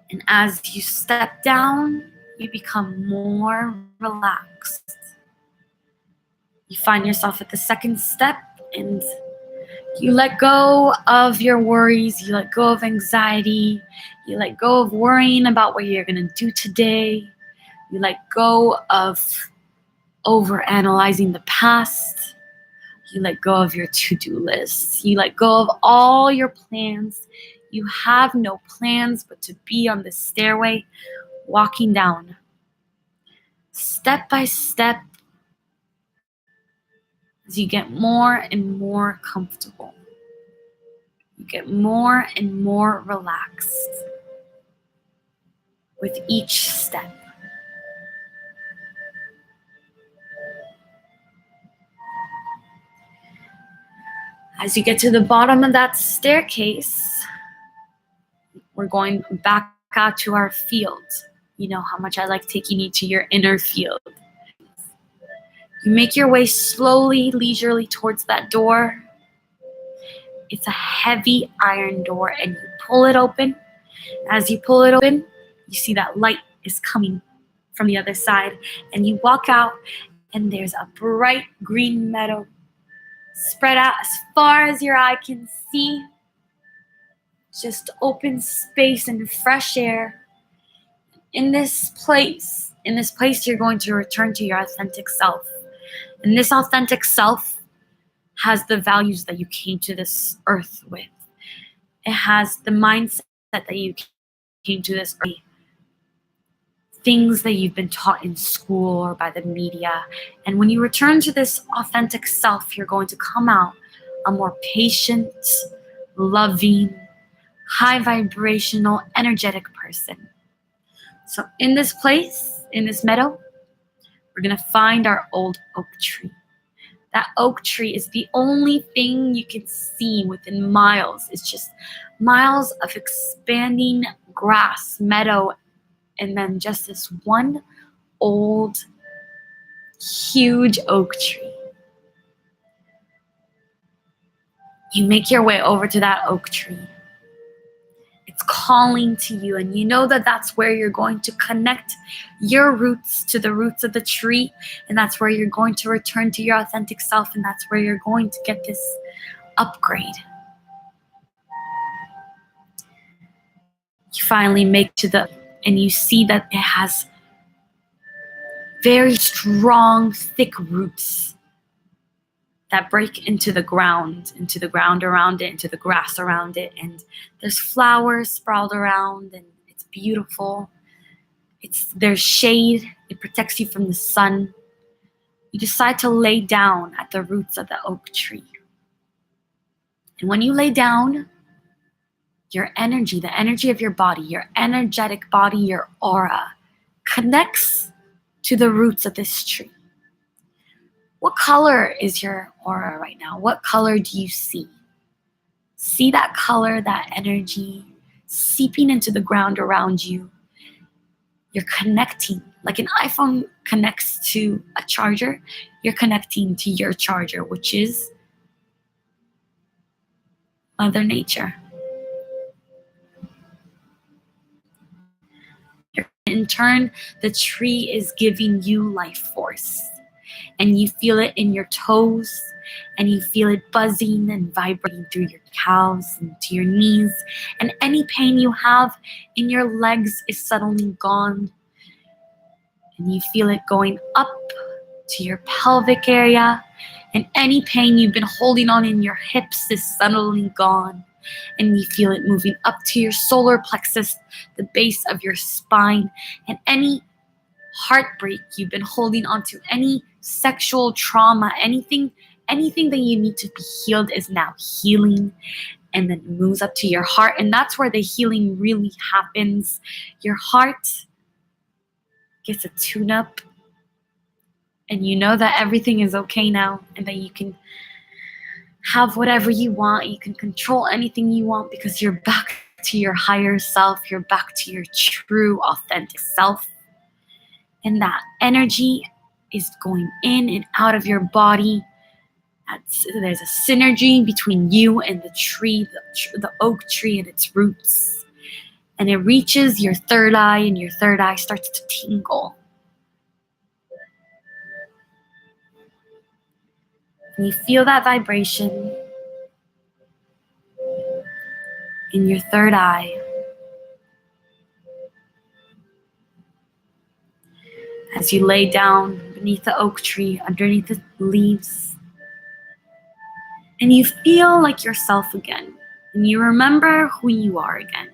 And as you step down, you become more relaxed. You find yourself at the second step and you let go of your worries. You let go of anxiety. You let go of worrying about what you're going to do today. You let go of overanalyzing the past. You let go of your to-do list. You let go of all your plans. You have no plans but to be on the stairway, walking down, step by step, as you get more and more comfortable. You get more and more relaxed with each step. As you get to the bottom of that staircase, we're going back out to our field. You know how much I like taking you to your inner field. You make your way slowly, leisurely towards that door. It's a heavy iron door and you pull it open. As you pull it open, you see that light is coming from the other side, and you walk out and there's a bright green meadow spread out as far as your eye can see. Just open space and fresh air. In this place, you're going to return to your authentic self. And this authentic self has the values that you came to this earth with. It has the mindset that you came to this earth. Things that you've been taught in school or by the media. And when you return to this authentic self, you're going to come out a more patient, loving, high vibrational, energetic person. So in this place, in this meadow, we're going to find our old oak tree. That oak tree is the only thing you can see within miles. It's just miles of expanding grass, meadow, and then just this one old, huge oak tree. You make your way over to that oak tree. It's calling to you, and you know that that's where you're going to connect your roots to the roots of the tree, and that's where you're going to return to your authentic self, and that's where you're going to get this upgrade. You finally make to the, and you see that it has very strong, thick roots that break into the ground around it, into the grass around it. And there's flowers sprawled around, and it's beautiful. There's shade. It protects you from the sun. You decide to lay down at the roots of the oak tree. And when you lay down, your energy, the energy of your body, your energetic body, your aura, connects to the roots of this tree. What color is your aura right now? What color do you see? See that color, that energy seeping into the ground around you. You're connecting. Like an iPhone connects to a charger, you're connecting to your charger, which is Mother Nature. In turn, the tree is giving you life force. And you feel it in your toes, and you feel it buzzing and vibrating through your calves and to your knees. And any pain you have in your legs is suddenly gone. And you feel it going up to your pelvic area. And any pain you've been holding on in your hips is suddenly gone. And you feel it moving up to your solar plexus, the base of your spine. And any heartbreak you've been holding on to, any sexual trauma, anything that you need to be healed is now healing. And then moves up to your heart. And that's where the healing really happens. Your heart gets a tune-up. And you know that everything is okay now, and that you can have whatever you want. You can control anything you want because you're back to your higher self. You're back to your true, authentic self. And that energy is going in and out of your body. There's a synergy between you and the tree, the oak tree and its roots. And it reaches your third eye, and your third eye starts to tingle. And you feel that vibration in your third eye. As you lay down beneath the oak tree, underneath the leaves. And you feel like yourself again. And you remember who you are again.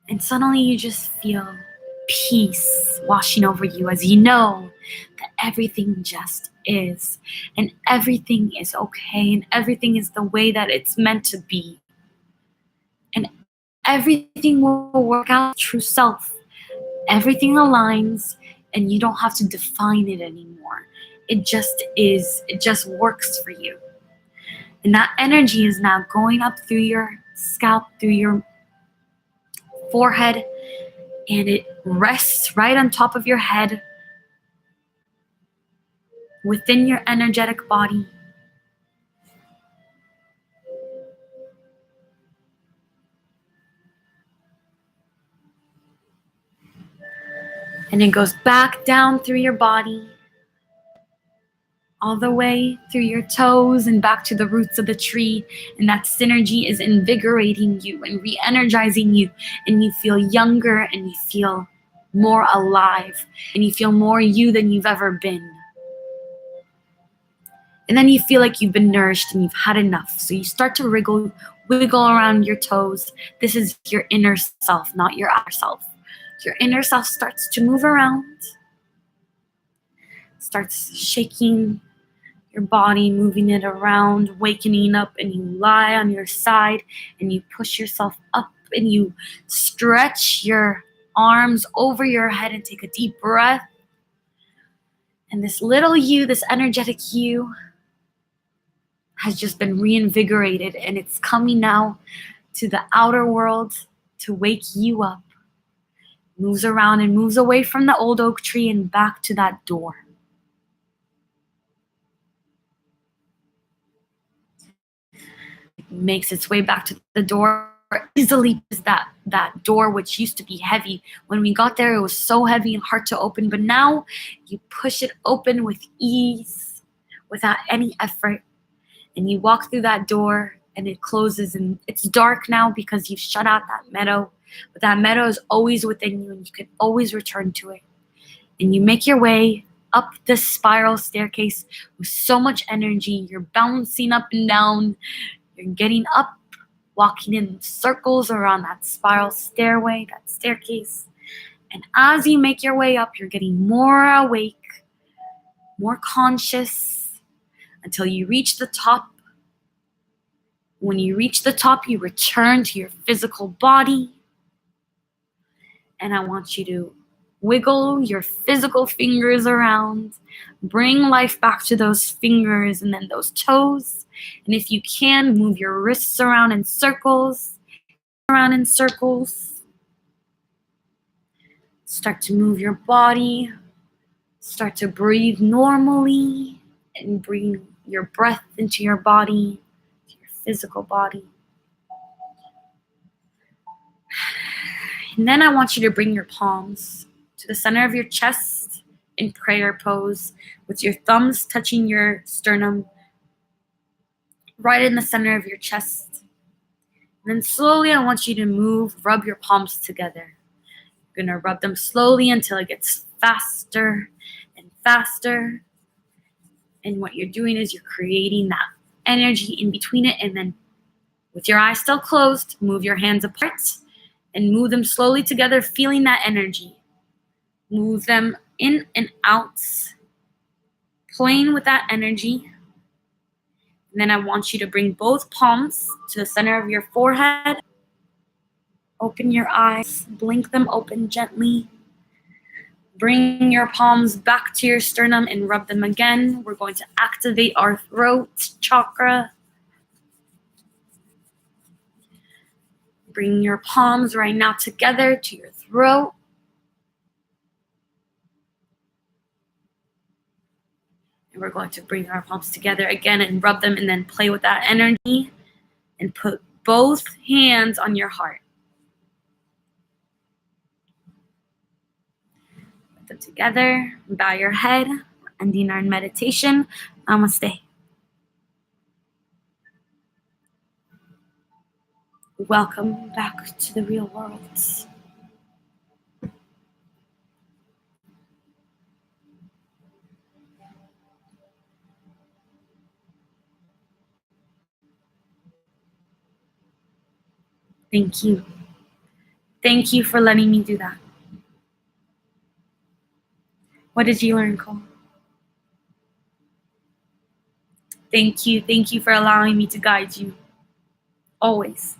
And suddenly you just feel peace washing over you as you know that everything just is. And everything is okay. And everything is the way that it's meant to be. And everything will work out true self. Everything aligns, and you don't have to define it anymore. It just is. It just works for you. And that energy is now going up through your scalp, through your forehead, and it rests right on top of your head, within your energetic body. And it goes back down through your body, all the way through your toes and back to the roots of the tree. And that synergy is invigorating you and re-energizing you. And you feel younger, and you feel more alive, and you feel more you than you've ever been. And then you feel like you've been nourished and you've had enough. So you start to wiggle around your toes. This is your inner self, not your outer self. Your inner self starts to move around, starts shaking your body, moving it around, wakening up, and you lie on your side and you push yourself up and you stretch your arms over your head and take a deep breath. And this little you, this energetic you, has just been reinvigorated, and it's coming now to the outer world to wake you up. Moves around and moves away from the old oak tree and back to that door. It makes its way back to the door. Easily that door, which used to be heavy. When we got there, it was so heavy and hard to open, but now you push it open with ease, without any effort. And you walk through that door, and it closes, and it's dark now because you've shut out that meadow, but that meadow is always within you and you can always return to it. And you make your way up this spiral staircase with so much energy. You're bouncing up and down, you're getting up, walking in circles around that spiral stairway, that staircase. And as you make your way up, you're getting more awake, more conscious, until you reach the top. When you reach the top, you return to your physical body. And I want you to wiggle your physical fingers around. Bring life back to those fingers and then those toes. And if you can, move your wrists around in circles. Start to move your body. Start to breathe normally and bring your breath into your body, to your physical body. And then I want you to bring your palms to the center of your chest in prayer pose with your thumbs touching your sternum right in the center of your chest. And then slowly I want you to rub your palms together. You're going to rub them slowly until it gets faster and faster. And what you're doing is you're creating that energy in between it. And then with your eyes still closed, move your hands apart and move them slowly together, feeling that energy. Move them in and out, playing with that energy. And then I want you to bring both palms to the center of your forehead. Open your eyes, blink them open gently. Bring your palms back to your sternum and rub them again. We're going to activate our throat chakra. Bring your palms right now together to your throat. And we're going to bring our palms together again and rub them and then play with that energy and put both hands on your heart. Put them together, bow your head, ending our meditation. Namaste. Welcome back to the real world. Thank you. Thank you for letting me do that. What did you learn, Cole? Thank you. Thank you for allowing me to guide you. Always.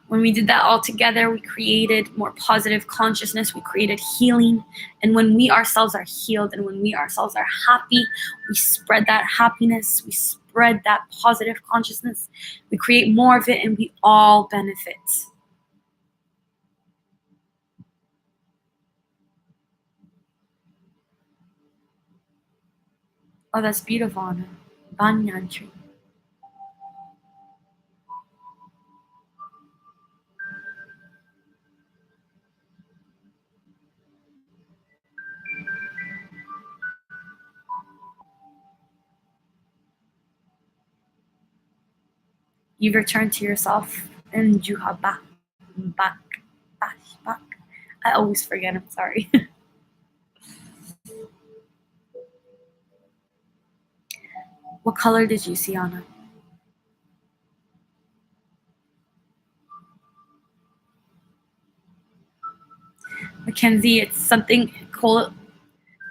When we did that all together, we created more positive consciousness. We created healing. And when we ourselves are healed and when we ourselves are happy, we spread that happiness. We spread that positive consciousness. We create more of it and we all benefit. Oh, that's beautiful, Anna. Banyan tree. You've returned to yourself and you have back. I always forget, I'm sorry. What color did you see, Anna? Mackenzie, it's something Cole,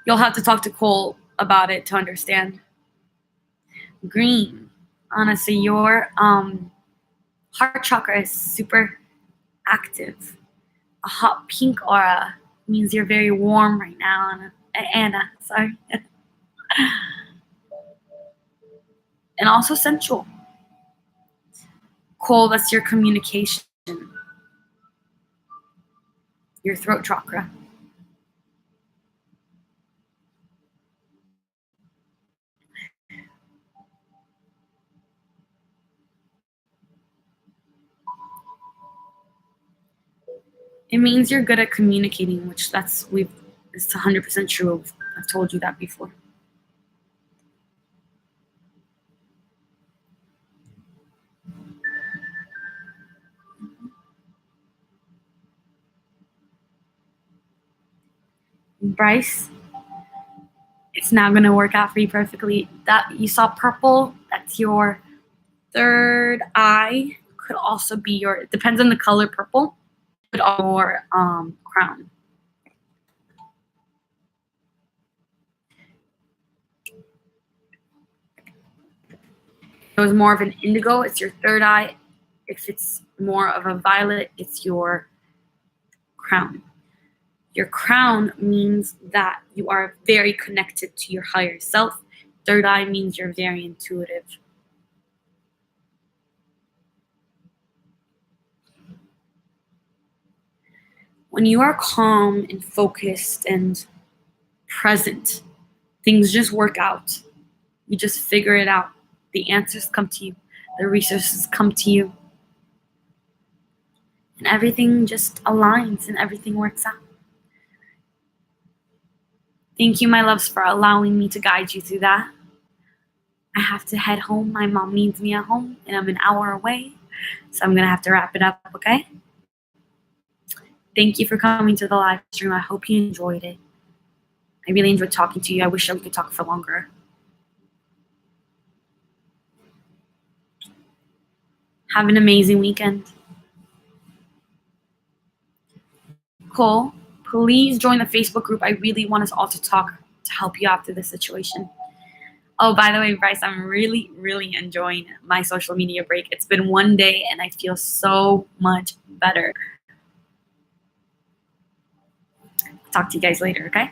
you'll have to talk to Cole about it to understand. Green. Anna, so your heart chakra is super active. A hot pink aura means you're very warm right now, Anna, sorry. And also sensual. Cole, that's your communication. Your throat chakra. It means you're good at communicating, which it's 100% true. I've told you that before. Bryce, it's now going to work out for you perfectly. That you saw purple, that's your third eye. Could also be your, it depends on the color purple, but your crown. If it was more of an indigo, it's your third eye. If it's more of a violet, it's your crown. Your crown means that you are very connected to your higher self. Third eye means you're very intuitive. When you are calm and focused and present, things just work out. You just figure it out. The answers come to you. The resources come to you. And everything just aligns and everything works out. Thank you, my loves, for allowing me to guide you through that. I have to head home. My mom needs me at home, and I'm an hour away. So I'm going to have to wrap it up, okay? Thank you for coming to the live stream. I hope you enjoyed it. I really enjoyed talking to you. I wish I could talk for longer. Have an amazing weekend. Cole, please join the Facebook group. I really want us all to talk to help you out through this situation. Oh, by the way, Bryce, I'm really, really enjoying my social media break. It's been one day and I feel so much better. Talk to you guys later, okay?